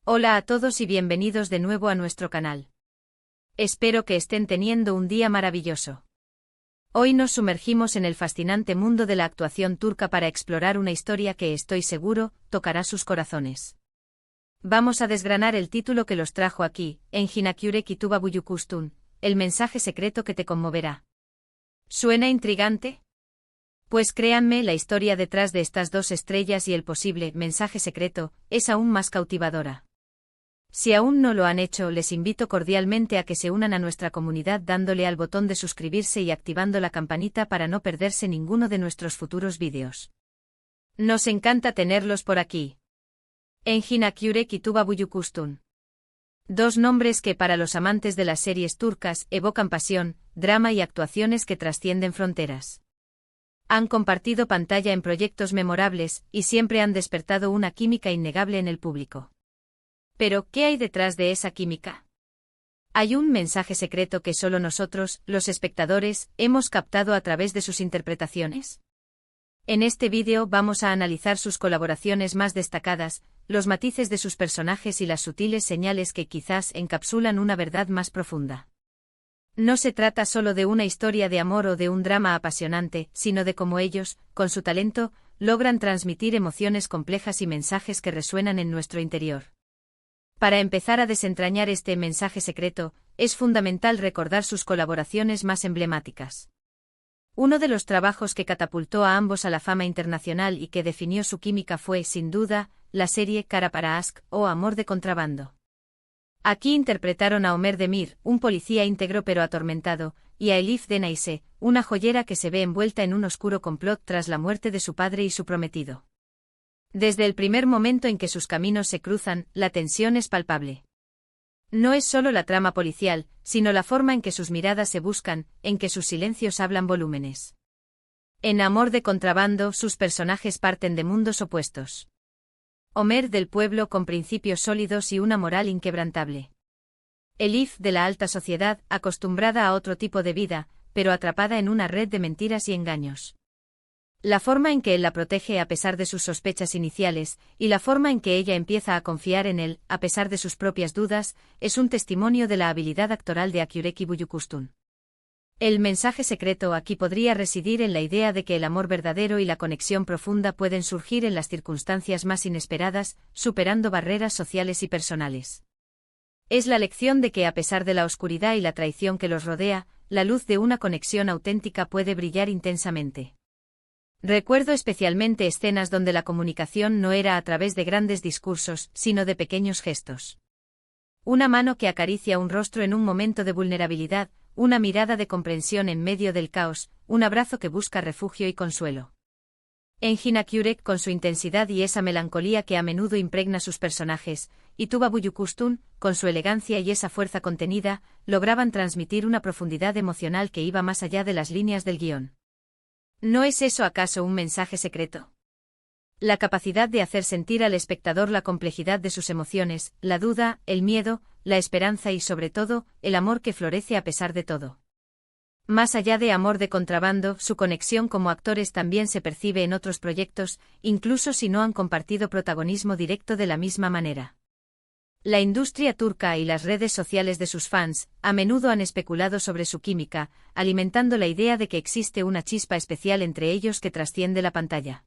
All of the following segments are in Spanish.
Hola a todos y bienvenidos de nuevo a nuestro canal. Espero que estén teniendo un día maravilloso. Hoy nos sumergimos en el fascinante mundo de la actuación turca para explorar una historia que estoy seguro tocará sus corazones. Vamos a desgranar el título que los trajo aquí, Engin Akyürek y Tuba Büyüküstün, el mensaje secreto que te conmoverá. ¿Suena intrigante? Pues créanme, la historia detrás de estas dos estrellas y el posible mensaje secreto es aún más cautivadora. Si aún no lo han hecho, les invito cordialmente a que se unan a nuestra comunidad dándole al botón de suscribirse y activando la campanita para no perderse ninguno de nuestros futuros vídeos. Nos encanta tenerlos por aquí. Engin Akyürek y Tuba Büyüküstün. Dos nombres que para los amantes de las series turcas evocan pasión, drama y actuaciones que trascienden fronteras. Han compartido pantalla en proyectos memorables y siempre han despertado una química innegable en el público. Pero, ¿qué hay detrás de esa química? Hay un mensaje secreto que solo nosotros, los espectadores, hemos captado a través de sus interpretaciones. En este vídeo vamos a analizar sus colaboraciones más destacadas, los matices de sus personajes y las sutiles señales que quizás encapsulan una verdad más profunda. No se trata solo de una historia de amor o de un drama apasionante, sino de cómo ellos, con su talento, logran transmitir emociones complejas y mensajes que resuenan en nuestro interior. Para empezar a desentrañar este mensaje secreto, es fundamental recordar sus colaboraciones más emblemáticas. Uno de los trabajos que catapultó a ambos a la fama internacional y que definió su química fue, sin duda, la serie Kara para Aşk o Amor de contrabando. Aquí interpretaron a Ömer Demir, un policía íntegro pero atormentado, y a Elif Denayse, una joyera que se ve envuelta en un oscuro complot tras la muerte de su padre y su prometido. Desde el primer momento en que sus caminos se cruzan, la tensión es palpable. No es solo la trama policial, sino la forma en que sus miradas se buscan, en que sus silencios hablan volúmenes. En Amor de contrabando, sus personajes parten de mundos opuestos. Ömer del pueblo con principios sólidos y una moral inquebrantable. Elif de la alta sociedad, acostumbrada a otro tipo de vida, pero atrapada en una red de mentiras y engaños. La forma en que él la protege a pesar de sus sospechas iniciales, y la forma en que ella empieza a confiar en él, a pesar de sus propias dudas, es un testimonio de la habilidad actoral de Akyürek y Büyüküstün. El mensaje secreto aquí podría residir en la idea de que el amor verdadero y la conexión profunda pueden surgir en las circunstancias más inesperadas, superando barreras sociales y personales. Es la lección de que a pesar de la oscuridad y la traición que los rodea, la luz de una conexión auténtica puede brillar intensamente. Recuerdo especialmente escenas donde la comunicación no era a través de grandes discursos, sino de pequeños gestos. Una mano que acaricia un rostro en un momento de vulnerabilidad, una mirada de comprensión en medio del caos, un abrazo que busca refugio y consuelo. Engin Akyürek, con su intensidad y esa melancolía que a menudo impregna sus personajes, y Tuba Büyüküstün, con su elegancia y esa fuerza contenida, lograban transmitir una profundidad emocional que iba más allá de las líneas del guión. ¿No es eso acaso un mensaje secreto? La capacidad de hacer sentir al espectador la complejidad de sus emociones, la duda, el miedo, la esperanza y sobre todo, el amor que florece a pesar de todo. Más allá de Amor de contrabando, su conexión como actores también se percibe en otros proyectos, incluso si no han compartido protagonismo directo de la misma manera. La industria turca y las redes sociales de sus fans, a menudo han especulado sobre su química, alimentando la idea de que existe una chispa especial entre ellos que trasciende la pantalla.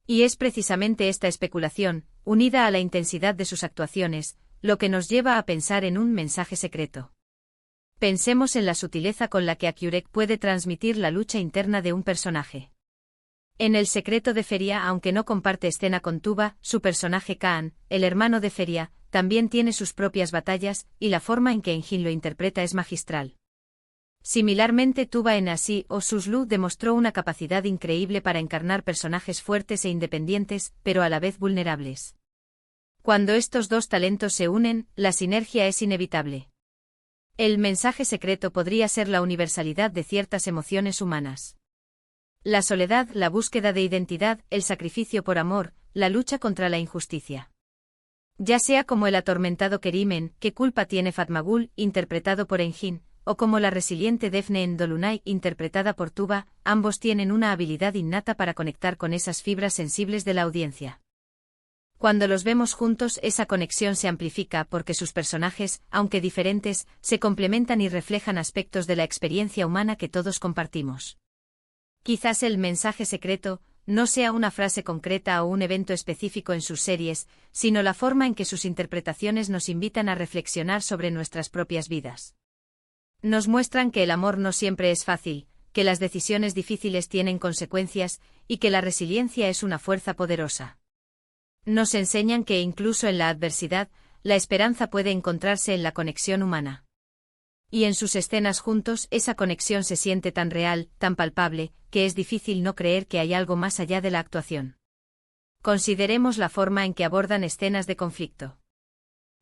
Y es precisamente esta especulación, unida a la intensidad de sus actuaciones, lo que nos lleva a pensar en un mensaje secreto. Pensemos en la sutileza con la que Akyürek puede transmitir la lucha interna de un personaje. En El secreto de Feria, aunque no comparte escena con Tuba, su personaje Kaan, el hermano de Feria, también tiene sus propias batallas, y la forma en que Engin lo interpreta es magistral. Similarmente, Tuba en Así o Suslu demostró una capacidad increíble para encarnar personajes fuertes e independientes, pero a la vez vulnerables. Cuando estos dos talentos se unen, la sinergia es inevitable. El mensaje secreto podría ser la universalidad de ciertas emociones humanas. La soledad, la búsqueda de identidad, el sacrificio por amor, la lucha contra la injusticia. Ya sea como el atormentado Kerim en ¿Qué culpa tiene Fatma Gül?, interpretado por Engin, o como la resiliente Defne en Dolunay, interpretada por Tuba, ambos tienen una habilidad innata para conectar con esas fibras sensibles de la audiencia. Cuando los vemos juntos, esa conexión se amplifica porque sus personajes, aunque diferentes, se complementan y reflejan aspectos de la experiencia humana que todos compartimos. Quizás el mensaje secreto no sea una frase concreta o un evento específico en sus series, sino la forma en que sus interpretaciones nos invitan a reflexionar sobre nuestras propias vidas. Nos muestran que el amor no siempre es fácil, que las decisiones difíciles tienen consecuencias y que la resiliencia es una fuerza poderosa. Nos enseñan que incluso en la adversidad, la esperanza puede encontrarse en la conexión humana. Y en sus escenas juntos, esa conexión se siente tan real, tan palpable, que es difícil no creer que hay algo más allá de la actuación. Consideremos la forma en que abordan escenas de conflicto.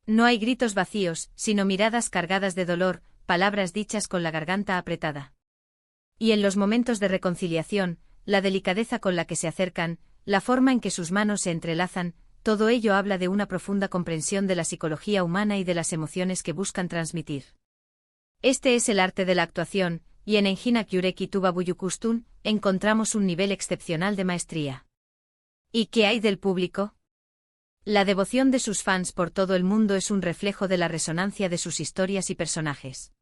No hay gritos vacíos, sino miradas cargadas de dolor, palabras dichas con la garganta apretada. Y en los momentos de reconciliación, la delicadeza con la que se acercan, la forma en que sus manos se entrelazan, todo ello habla de una profunda comprensión de la psicología humana y de las emociones que buscan transmitir. Este es el arte de la actuación, y en Engin Akyurek y Tuba Büyüküstün encontramos un nivel excepcional de maestría. ¿Y qué hay del público? La devoción de sus fans por todo el mundo es un reflejo de la resonancia de sus historias y personajes.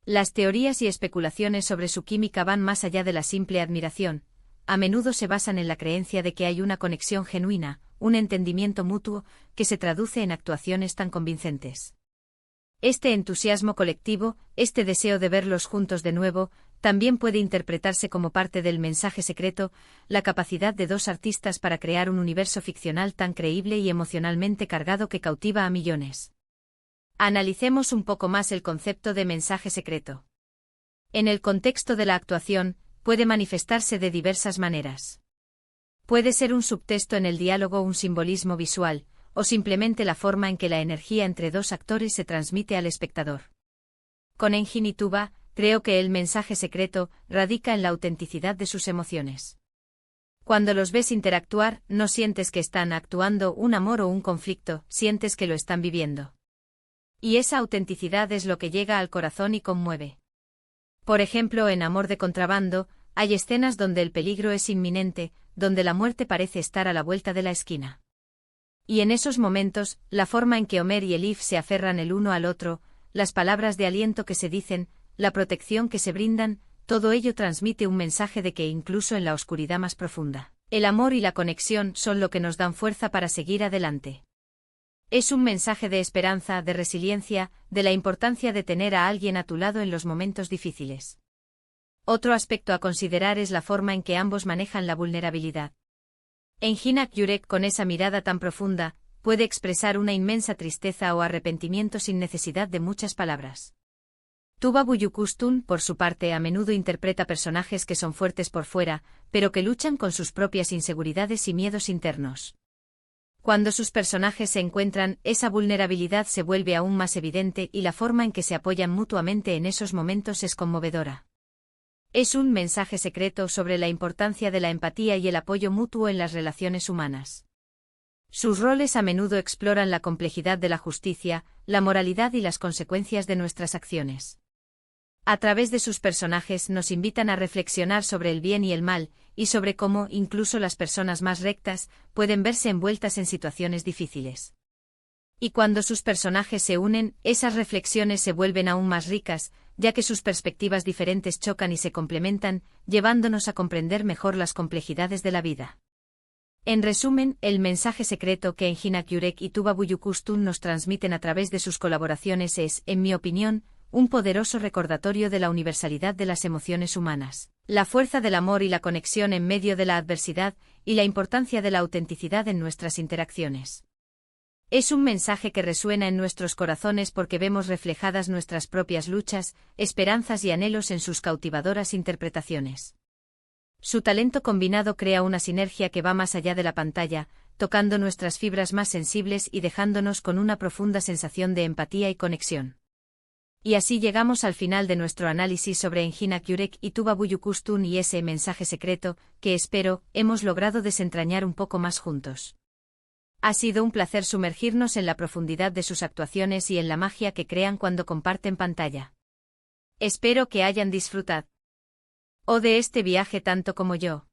Las teorías y especulaciones sobre su química van más allá de la simple admiración. A menudo se basan en la creencia de que hay una conexión genuina, un entendimiento mutuo, que se traduce en actuaciones tan convincentes. Este entusiasmo colectivo, este deseo de verlos juntos de nuevo, también puede interpretarse como parte del mensaje secreto, la capacidad de dos artistas para crear un universo ficcional tan creíble y emocionalmente cargado que cautiva a millones. Analicemos un poco más el concepto de mensaje secreto. En el contexto de la actuación, puede manifestarse de diversas maneras. Puede ser un subtexto en el diálogo, un simbolismo visual, o simplemente la forma en que la energía entre dos actores se transmite al espectador. Con Engin y Tuba, creo que el mensaje secreto radica en la autenticidad de sus emociones. Cuando los ves interactuar, no sientes que están actuando un amor o un conflicto, sientes que lo están viviendo. Y esa autenticidad es lo que llega al corazón y conmueve. Por ejemplo, en Amor de contrabando, hay escenas donde el peligro es inminente, donde la muerte parece estar a la vuelta de la esquina. Y en esos momentos, la forma en que Homer y Elif se aferran el uno al otro, las palabras de aliento que se dicen, la protección que se brindan, todo ello transmite un mensaje de que incluso en la oscuridad más profunda, el amor y la conexión son lo que nos dan fuerza para seguir adelante. Es un mensaje de esperanza, de resiliencia, de la importancia de tener a alguien a tu lado en los momentos difíciles. Otro aspecto a considerar es la forma en que ambos manejan la vulnerabilidad. Engin Akyurek, con esa mirada tan profunda, puede expresar una inmensa tristeza o arrepentimiento sin necesidad de muchas palabras. Tuba Büyüküstün, por su parte, a menudo interpreta personajes que son fuertes por fuera, pero que luchan con sus propias inseguridades y miedos internos. Cuando sus personajes se encuentran, esa vulnerabilidad se vuelve aún más evidente y la forma en que se apoyan mutuamente en esos momentos es conmovedora. Es un mensaje secreto sobre la importancia de la empatía y el apoyo mutuo en las relaciones humanas. Sus roles a menudo exploran la complejidad de la justicia, la moralidad y las consecuencias de nuestras acciones. A través de sus personajes nos invitan a reflexionar sobre el bien y el mal, y sobre cómo, incluso las personas más rectas, pueden verse envueltas en situaciones difíciles. Y cuando sus personajes se unen, esas reflexiones se vuelven aún más ricas, ya que sus perspectivas diferentes chocan y se complementan, llevándonos a comprender mejor las complejidades de la vida. En resumen, el mensaje secreto que Engin Akyurek y Tuba Büyüküstün nos transmiten a través de sus colaboraciones es, en mi opinión, un poderoso recordatorio de la universalidad de las emociones humanas, la fuerza del amor y la conexión en medio de la adversidad, y la importancia de la autenticidad en nuestras interacciones. Es un mensaje que resuena en nuestros corazones porque vemos reflejadas nuestras propias luchas, esperanzas y anhelos en sus cautivadoras interpretaciones. Su talento combinado crea una sinergia que va más allá de la pantalla, tocando nuestras fibras más sensibles y dejándonos con una profunda sensación de empatía y conexión. Y así llegamos al final de nuestro análisis sobre Engin Akyurek y Tuba Büyüküstün y ese mensaje secreto, que espero, hemos logrado desentrañar un poco más juntos. Ha sido un placer sumergirnos en la profundidad de sus actuaciones y en la magia que crean cuando comparten pantalla. Espero que hayan disfrutado de este viaje tanto como yo.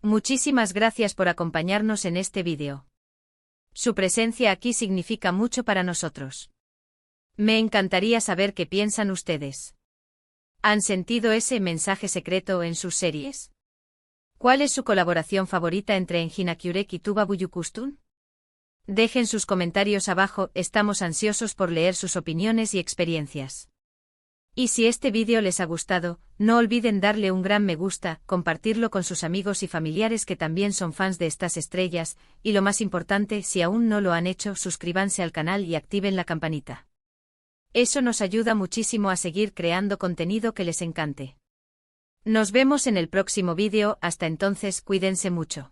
Muchísimas gracias por acompañarnos en este vídeo. Su presencia aquí significa mucho para nosotros. Me encantaría saber qué piensan ustedes. ¿Han sentido ese mensaje secreto en sus series? ¿Cuál es su colaboración favorita entre Engin Akyurek y Tuba Büyüküstün? Dejen sus comentarios abajo, estamos ansiosos por leer sus opiniones y experiencias. Y si este vídeo les ha gustado, no olviden darle un gran me gusta, compartirlo con sus amigos y familiares que también son fans de estas estrellas, y lo más importante, si aún no lo han hecho, suscríbanse al canal y activen la campanita. Eso nos ayuda muchísimo a seguir creando contenido que les encante. Nos vemos en el próximo vídeo, hasta entonces cuídense mucho.